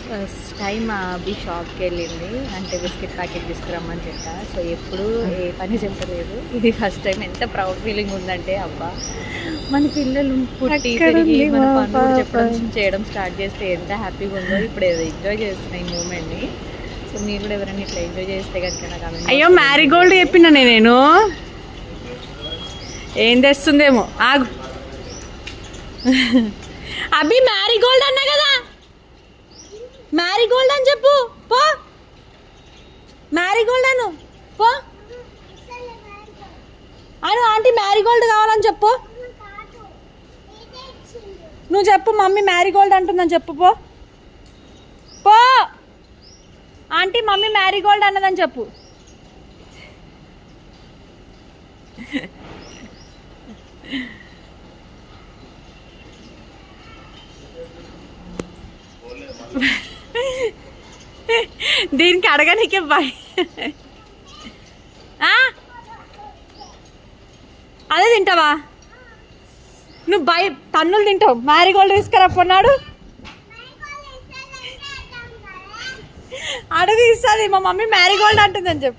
First time అభి షాప్కి వెళ్ళింది అంటే బిస్కెట్ ప్యాకెట్ తీసుకురమ్మని చెప్పా. సో ఎప్పుడు ఏ పని చెప్పలేదు, ఇది ఫస్ట్ టైం. ఎంత ప్రౌడ్ ఫీలింగ్ ఉందంటే అబ్బా మన పిల్లలు పుట్టి పెరిగి మన పనులు చెప్పడం చేయడం స్టార్ట్ చేస్తే ఎంత హ్యాపీగా ఉందో ఇప్పుడు ఎంజాయ్ చేస్తున్నాయి ఈ మూమెంట్ని. సో మీరు కూడా ఎవరైనా ఇట్లా ఎంజాయ్ చేస్తే కనుక నాకు అయ్యో మ్యారీగోల్డ్ చెప్పినా నేను ఏం తెస్తుందేమో ఆగు. అభి మ్యారీగోల్డ్ అన్నా కదా, మ్యారీగోల్డ్ అని చెప్పు పో, మ్యారీగోల్డ్ అను పో అను. ఆంటీ మ్యారీగోల్డ్ కావాలని చెప్పు, నువ్వు చెప్పు మమ్మీ మ్యారీగోల్డ్ అంటుందని చెప్పు పో పో. ఆంటీ మమ్మీ మ్యారీగోల్డ్ అన్నదని చెప్పు. దీనికి అడగనికే బాయ్. అదే తింటావా నువ్వు? బై తన్నులు తింటావు, మ్యారీగోల్డ్ తీసుకురా పొన్నాడు. అడుగు ఇస్తుంది, మా మమ్మీ మ్యారీగోల్డ్ అంటుందని చెప్పు.